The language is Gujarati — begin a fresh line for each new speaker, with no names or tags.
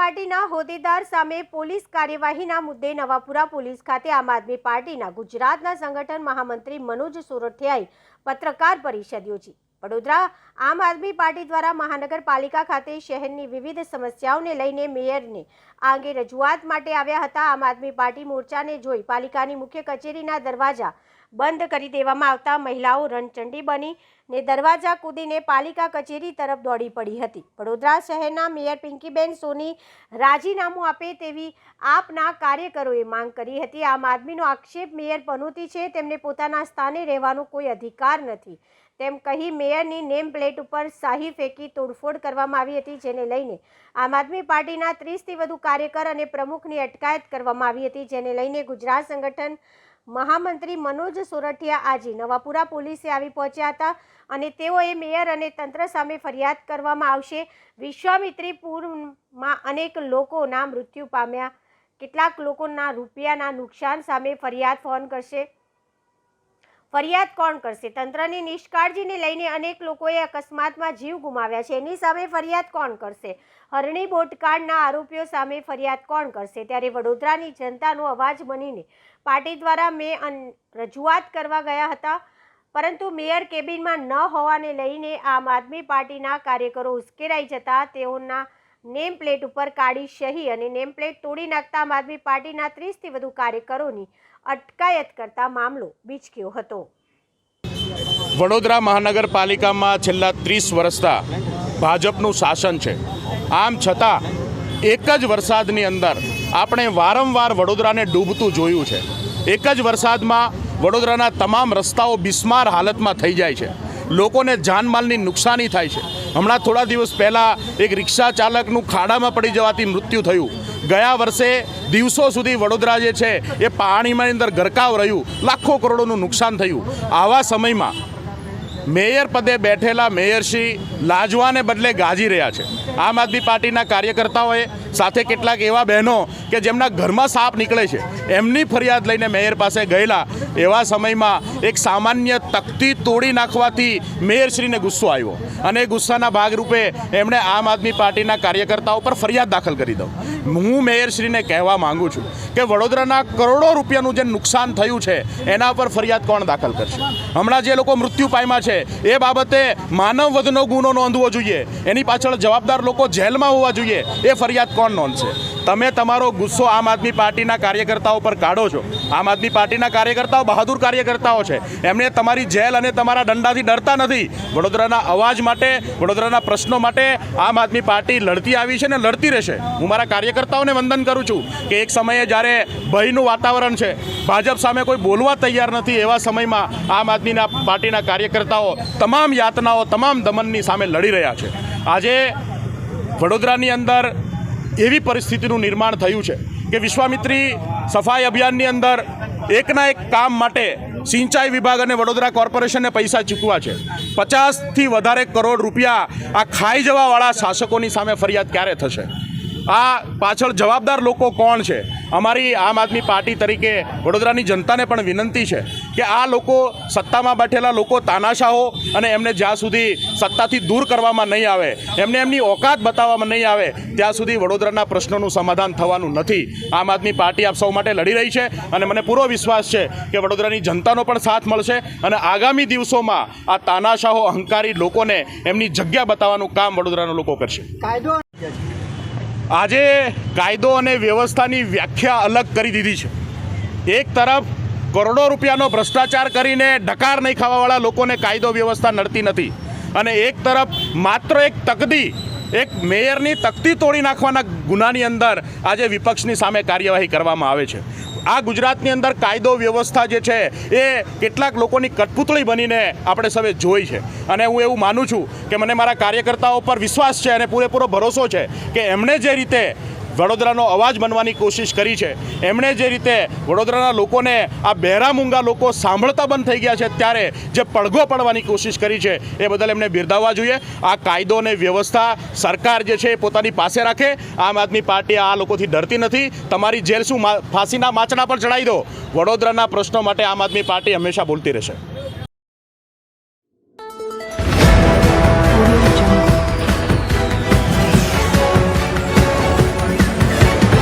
પાર્ટીના હોદ્દેદાર સામે પોલીસ કાર્યવાહીના મુદ્દે નવાપુરા પોલીસ ખાતે આમ આદમી પાર્ટીના ગુજરાતના સંગઠન મહામંત્રી મનોજ સોરઠિયાએ પત્રકાર પરિષદ યોજી। વડોદરા આમ આદમી પાર્ટી દ્વારા મહાનગરપાલિકા ખાતે શહેરની વિવિધ સમસ્યાઓને લઈને મેયરને આ અંગે રજૂઆત માટે આવ્યા હતા। આમ આદમી પાર્ટી મોરચાને જોઈ પાલિકાની મુખ્ય કચેરીના દરવાજા બંધ કરી દેવામાં આવતા મહિલાઓ રણચંડી બનીને દરવાજા કૂદીને પાલિકા કચેરી તરફ દોડી પડી હતી। વડોદરા શહેરના મેયર પિંકીબેન સોની રાજીનામું આપે તેવી આપના કાર્યકરોએ માંગ કરી હતી। આમ આદમીનો આક્ષેપ મેયર પનોતી છે, તેમને પોતાના સ્થાને રહેવાનો કોઈ અધિકાર નથી તેમ કહી મેયરની નેમ પ્લેટ ઉપર શાહી ફેંકી તોડફોડ કરવામાં આવી હતી, જેને લઈને આમ આદમી પાર્ટીના 30થી વધુ કાર્યકર અને પ્રમુખની અટકાયત કરવામાં આવી હતી, જેને લઈને ગુજરાત સંગઠન મહામંત્રી મનોજ સોરઠિયા આજે નવાપુરા પોલીસે આવી પહોંચ્યા હતા અને તેઓએ મેયર અને તંત્ર સામે ફરિયાદ કરવામાં આવશે। વિશ્વામિત્રી પૂરમાં અનેક લોકોના મૃત્યુ પામ્યા, કેટલાક લોકોના રૂપિયાના નુકસાન સામે ફરિયાદ કોણ કરશે? તંત્રની નિષ્કાળજીને લઈને અનેક લોકોએ અકસ્માતમાં જીવ ગુમાવ્યા છે, એની સામે ફરિયાદ કોણ કરશે? હરણી બોટકાંડના આરોપીઓ સામે ફરિયાદ કોણ કરશે? ત્યારે વડોદરાની જનતાનો અવાજ બનીને પાર્ટી દ્વારા રજૂઆત કરવા ગયા હતા, પરંતુ મેયર કેબિનમાં ન હોવાને લઈને આમ આદમી પાર્ટીના કાર્યકરો ઉશ્કેરાઈ જતા તેઓના નેમ પ્લેટ ઉપર કાળી શહી અને નેમ પ્લેટ તોડી નાખતા આમ આદમી પાર્ટીના 30થી વધુ કાર્યકરોની અટકાયત કરતા મામલો બીચક્યો હતો।
વડોદરા મહાનગરપાલિકામાં છેલ્લા 30 વર્ષથી ભાજપનું શાસન છે। આમ છતાં એક જ વરસાદની અંદર આપણે વારંવાર વડોદરાને ડૂબતું જોયું છે। એક જ વરસાદમાં વડોદરાના તમામ રસ્તાઓ બિસ્માર હાલતમાં થઈ જાય છે, લોકોને જાનમાલની નુકસાની થાય છે। હમણાં થોડા દિવસ પહેલાં એક રિક્ષા ચાલકનું ખાડામાં પડી જવાથી મૃત્યુ થયું। ગયા વર્ષે દિવસો સુધી વડોદરા જે છે એ પાણીમાં અંદર ગરકાવ રહ્યું, લાખો કરોડોનું નુકસાન થયું। આવા સમયમાં મેયર પદે બેઠેલા મેયરશ્રી લાજવાને બદલે ગાજી રહ્યા છે। આમ આદમી પાર્ટીના કાર્યકર્તાઓએ સાથે કેટલાક એવા બહેનો કે જેમના ઘરમાં સાપ નીકળે છે એમની ફરિયાદ લઈને મેયર પાસે ગયેલા। એવા સમયમાં એક સામાન્ય તકતી તોડી નાખવાથી મેયરશ્રીને ગુસ્સો આવ્યો અને એ ગુસ્સાના ભાગરૂપે એમણે આમ આદમી પાર્ટીના કાર્યકર્તાઓ પર ફરિયાદ દાખલ કરી દઉં। હું મેયરશ્રીને કહેવા માગું છું કે વડોદરાના કરોડો રૂપિયાનું જે નુકસાન થયું છે એના પર ફરિયાદ કોણ દાખલ કરશે? હમણાં જે લોકો મૃત્યુ પામ્યા છે એ બાબતે માનવ વધનો ગુનો નોંધવો જોઈએ, એની પાછળ જવાબદાર લોકો જેલમાં હોવા જોઈએ, એ ફરિયાદ કોણ નોંધશે? તમે તમારો ગુસ્સો આમ આદમી પાર્ટીના કાર્યકર્તાઓ પર કાઢો છો। આમ આદમી પાર્ટીના કાર્યકર્તાઓ બહાદુર કાર્યકર્તાઓ છે, એમને તમારી જેલ અને તમારા દંડાથી ડરતા નથી। વડોદરાના અવાજ માટે, વડોદરાના પ્રશ્નો માટે આમ આદમી પાર્ટી લડતી આવી છે ને લડતી રહેશે। હું મારા કાર્યકર્તાઓને વંદન કરું છું કે એક સમયે જ્યારે ભયનું વાતાવરણ છે, ભાજપ સામે કોઈ બોલવા તૈયાર નથી, એવા સમયમાં આમ આદમી પાર્ટીના કાર્યકર્તાઓ તમામ યાતનાઓ, તમામ દમનની સામે લડી રહ્યા છે। આજે વડોદરાની અંદર એવી પરિસ્થિતિનું નિર્માણ થયું છે કે વિશ્વામિત્રી સફાઈ અભિયાનની અંદર એકના એક કામ માટે સિંચાઈ વિભાગ અને વડોદરા કોર્પોરેશનને પૈસા ચૂકવા છે। 50થી વધારે કરોડ રૂપિયા આ ખાઈ જવાવાળા શાસકોની સામે ફરિયાદ ક્યારે થશે? આ પાછળ જવાબદાર લોકો કોણ છે? અમારી આમ આદમી પાર્ટી તરીકે વડોદરાની જનતાને પણ વિનંતી છે કે આ લોકો, સત્તામાં બેઠેલા લોકો તાનાશાહો અને એમને જ્યાં સુધી સત્તાથી દૂર કરવામાં નહીં આવે, એમને એમની ઓકાત બતાવવામાં નહીં આવે, ત્યાં સુધી વડોદરાના પ્રશ્નોનું સમાધાન થવાનું નથી। આમ આદમી પાર્ટી આપ સૌ માટે લડી રહી છે અને મને પૂરો વિશ્વાસ છે કે વડોદરાની જનતાનો પણ સાથ મળશે અને આગામી દિવસોમાં આ તાનાશાહો, અહંકારી લોકોને એમની જગ્યા બતાવવાનું કામ વડોદરાના લોકો કરશે। આજે કાયદો અને વ્યવસ્થાની વ્યાખ્યા અલગ કરી દીધી છે। એક તરફ કરોડો રૂપિયાનો ભ્રષ્ટાચાર કરીને ડકાર નહીં ખાવાવાળા લોકોને કાયદો વ્યવસ્થા નડતી નથી અને એક તરફ માત્ર એક તકતી, એક મેયરની તકતી તોડી નાખવાના ગુનાની અંદર આજે વિપક્ષની સામે કાર્યવાહી કરવામાં આવે છે। આ ગુજરાતની અંદર કાયદો વ્યવસ્થા જે છે એ કેટલાક લોકોની કઠપૂતળી બનીને આપણે સૌએ જોઈ છે અને હું એવું માનું છું કે મને મારા કાર્યકર્તાઓ પર વિશ્વાસ છે અને પૂરેપૂરો ભરોસો છે કે એમણે જે રીતે વડોદરાનો અવાજ બનવાની કોશિશ કરી છે, એમણે જે રીતે વડોદરાના લોકોને, આ બહેરા મૂંગા લોકો સાંભળતા બંધ થઈ ગયા છે ત્યારે જે પડઘો પડવાની કોશિશ કરી છે એ બદલ એમને બિરદાવવા જોઈએ। આ કાયદો અને વ્યવસ્થા સરકાર જે છે એ પોતાની પાસે રાખે। આમ આદમી પાર્ટી આ લોકોથી ડરતી નથી। તમારી જેલ શું ફાંસીના માચડા પર ચડાવી દો, વડોદરાના પ્રશ્નો માટે આમ આદમી પાર્ટી હંમેશા બોલતી રહેશે।